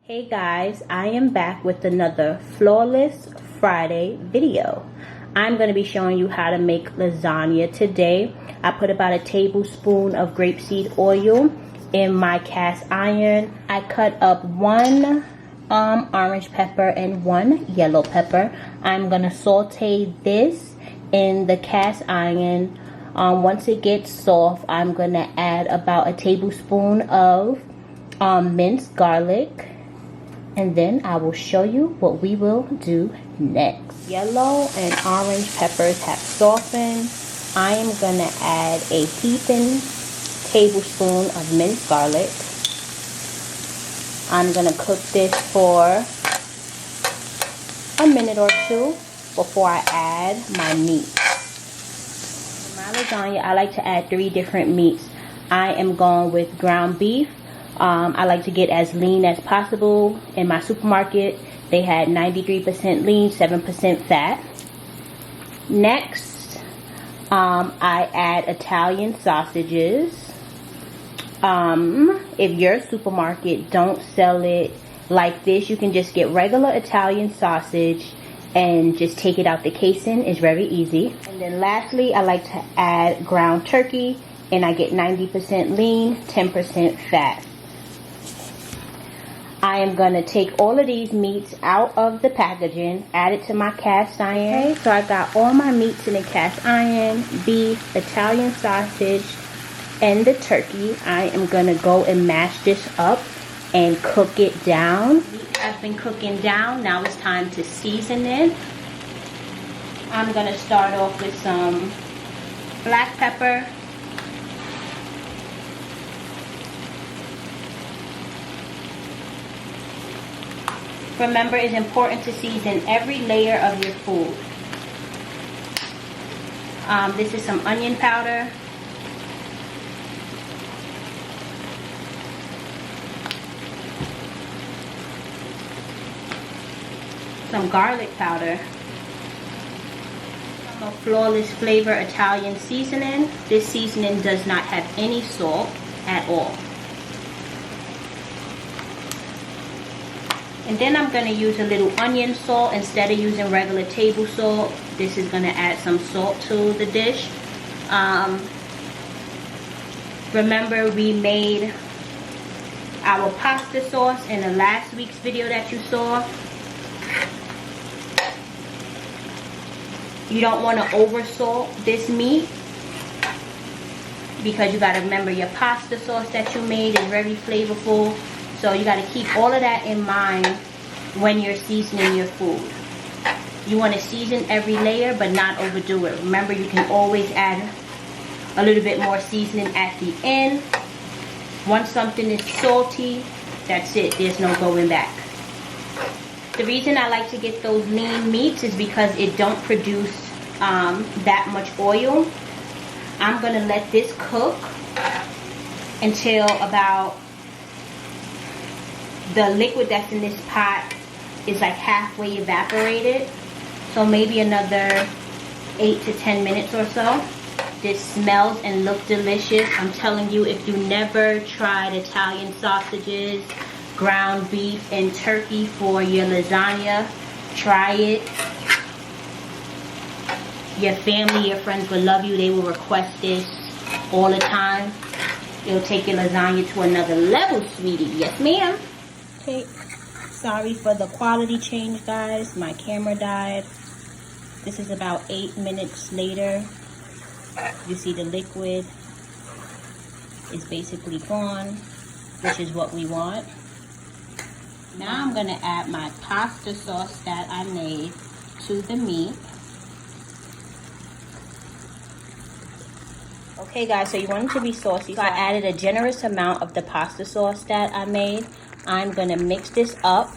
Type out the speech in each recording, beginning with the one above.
Hey guys, I am back with another Flawless Friday video. I'm going to be showing you how to make lasagna today. I put about a tablespoon of grapeseed oil in my cast iron. I cut up one orange pepper and one yellow pepper. I'm going to saute this in the cast iron. Once it gets soft, I'm going to add about a tablespoon of minced garlic. And then I will show you what we will do next. Yellow and orange peppers have softened. I am going to add a heaping tablespoon of minced garlic. I'm going to cook this for a minute or two before I add my meat. For my lasagna, I like to add 3 different meats. I am going with ground beef. I like to get as lean as possible. In my supermarket, they had 93% lean, 7% fat. Next, I add Italian sausages. If your supermarket don't sell it like this, you can just get regular Italian sausage and just take it out the casing. It's very easy. And then lastly, I like to add ground turkey, and I get 90% lean, 10% fat. I am going to take all of these meats out of the packaging, add it to my cast iron. Okay, so I got all my meats in the cast iron, beef, Italian sausage, and the turkey. I am going to go and mash this up and cook it down. Meat has been cooking down. Now it's time to season it. I'm going to start off with some black pepper. Remember, it's important to season every layer of your food. This is some onion powder. Some garlic powder. A Flawless Flavor Italian seasoning. This seasoning does not have any salt at all. And then I'm going to use a little onion salt instead of using regular table salt. This is going to add some salt to the dish. Remember, we made our pasta sauce in the last week's video that you saw. You don't want to over salt this meat, because you got to remember your pasta sauce that you made is very flavorful. So you got to keep all of that in mind when you're seasoning your food. You want to season every layer, but not overdo it. Remember, you can always add a little bit more seasoning at the end. Once something is salty, that's it. There's no going back. The reason I like to get those lean meats is because it don't produce that much oil. I'm going to let this cook until about the liquid that's in this pot is like halfway evaporated. So maybe another 8 to 10 minutes or so. This smells and looks delicious. I'm telling you, if you never tried Italian sausages, ground beef, and turkey for your lasagna, try it. Your family, your friends will love you. They will request this all the time. It'll take your lasagna to another level, sweetie. Yes, ma'am. Okay, sorry for the quality change, guys. My camera died. This is about 8 minutes later. You see the liquid is basically gone, which is what we want. Now I'm going to add my pasta sauce that I made to the meat. Okay, guys, so you want it to be saucy. So I added a generous amount of the pasta sauce that I made. I'm going to mix this up,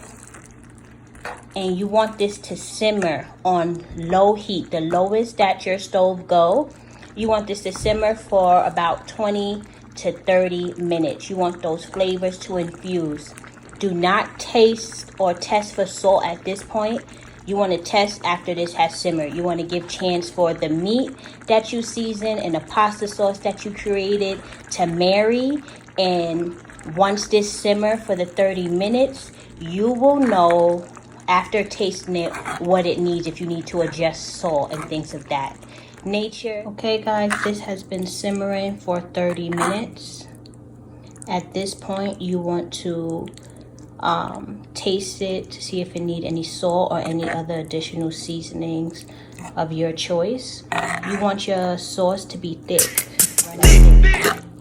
and you want this to simmer on low heat, the lowest that your stove go. You want this to simmer for about 20 to 30 minutes. You want those flavors to infuse. Do not taste or test for salt at this point. You want to test after this has simmered. You want to give chance for the meat that you seasoned and the pasta sauce that you created to marry. And once this simmer for the 30 minutes, You will know after tasting it what it needs, if you need to adjust salt and things of that nature. Okay guys, this has been simmering for 30 minutes. At this point, you want to taste it to see if it needs any salt or any other additional seasonings of your choice. You want your sauce to be thick.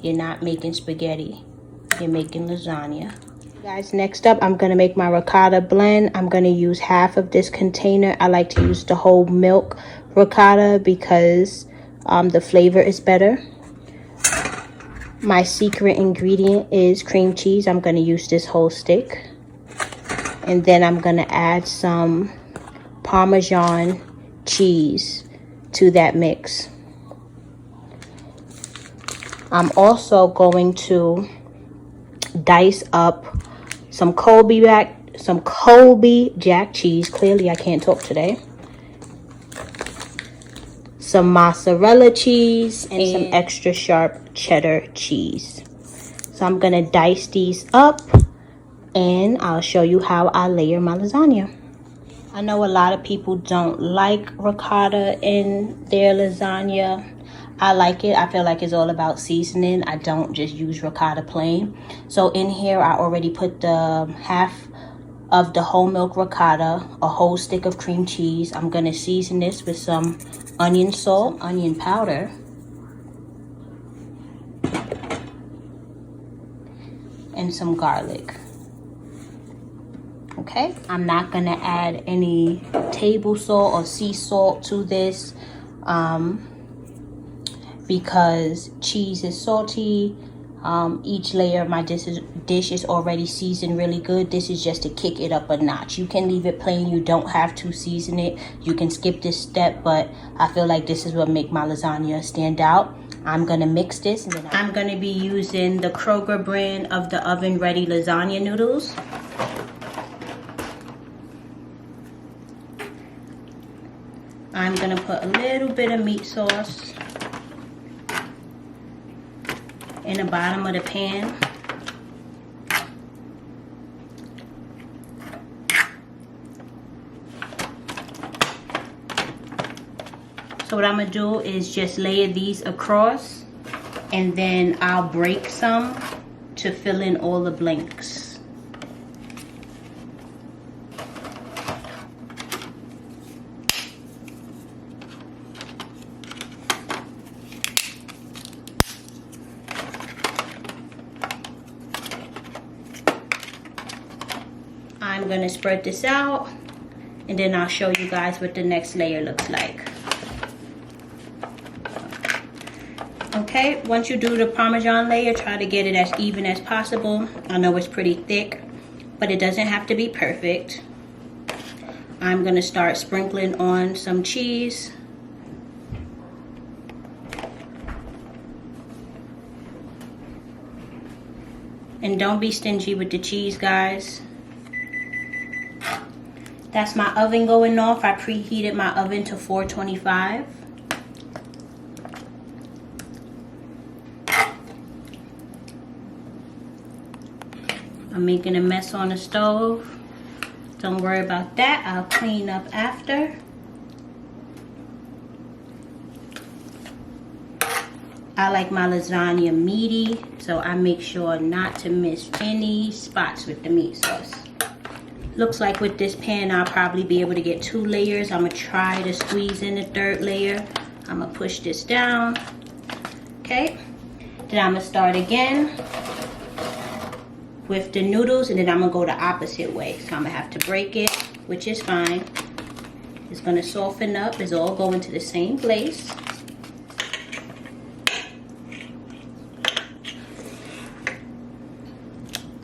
You're not making spaghetti, you're making lasagna. Guys, next up, I'm gonna make my ricotta blend. I'm gonna use half of this container. I like to use the whole milk ricotta because the flavor is better. My secret ingredient is cream cheese. I'm gonna use this whole stick. And then I'm gonna add some Parmesan cheese to that mix. I'm also going to dice up some Colby Jack cheese. Clearly I can't talk today. Some mozzarella cheese and some extra sharp cheddar cheese. So I'm gonna dice these up and I'll show you how I layer my lasagna. I know a lot of people don't like ricotta in their lasagna. I like it. I feel like it's all about seasoning. I don't just use ricotta plain. So in here, I already put the half of the whole milk ricotta, a whole stick of cream cheese. I'm gonna season this with some onion salt, onion powder, and some garlic. Okay, I'm not gonna add any table salt or sea salt to this because cheese is salty. Each layer of my dish is already seasoned really good. This is just to kick it up a notch. You can leave it plain. You don't have to season it. You can skip this step, but I feel like this is what makes my lasagna stand out. I'm gonna mix this, and then I'm gonna be using the Kroger brand of the oven ready lasagna noodles. I'm gonna put a little bit of meat sauce in the bottom of the pan. So what I'm gonna do is just layer these across, and then I'll break some to fill in all the blanks. I'm gonna spread this out, and then I'll show you guys what the next layer looks like. Okay, once you do the Parmesan layer, try to get it as even as possible. I know it's pretty thick, but it doesn't have to be perfect. I'm gonna start sprinkling on some cheese. And don't be stingy with the cheese, guys. That's my oven going off. I preheated my oven to 425. I'm making a mess on the stove. Don't worry about that. I'll clean up after. I like my lasagna meaty, so I make sure not to miss any spots with the meat sauce. Looks like with this pan, I'll probably be able to get 2 layers. I'm gonna try to squeeze in the 3rd layer. I'm gonna push this down. Okay, then I'm gonna start again with the noodles, and then I'm gonna go the opposite way. So I'm gonna have to break it, which is fine. It's gonna soften up. It's all going to the same place.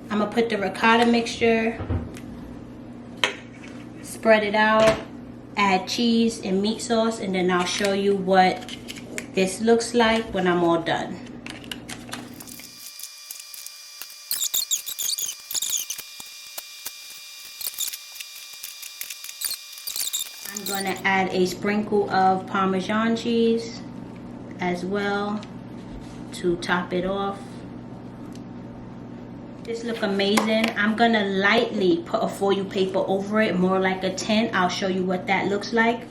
I'm gonna put the ricotta mixture, spread it out, add cheese and meat sauce, and then I'll show you what this looks like when I'm all done. I'm gonna add a sprinkle of Parmesan cheese as well to top it off. This look amazing. I'm gonna lightly put a foil paper over it, more like a tint. I'll show you what that looks like.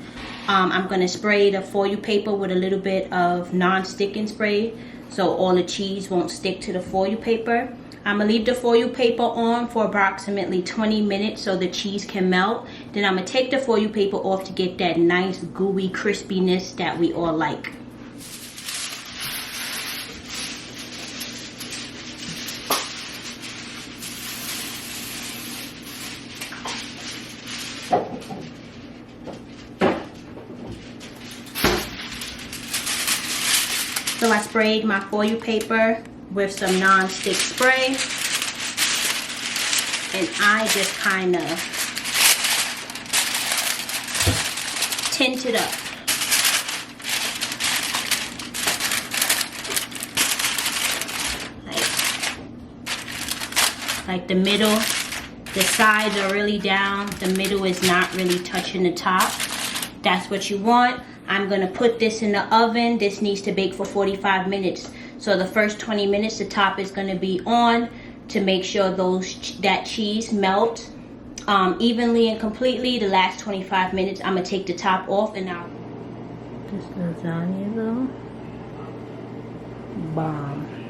I'm gonna spray the foil paper with a little bit of non-sticking spray so all the cheese won't stick to the foil paper. I'm gonna leave the foil paper on for approximately 20 minutes so the cheese can melt. Then I'm gonna take the foil paper off to get that nice gooey crispiness that we all like. So I sprayed my foil paper with some non-stick spray, and I just kind of tint it up. Like the middle, the sides are really down, the middle is not really touching the top. That's what you want. I'm gonna put this in the oven. This needs to bake for 45 minutes. So the first 20 minutes, the top is gonna be on to make sure that cheese melt evenly and completely. The last 25 minutes, I'm gonna take the top off and now. This lasagna though, bomb.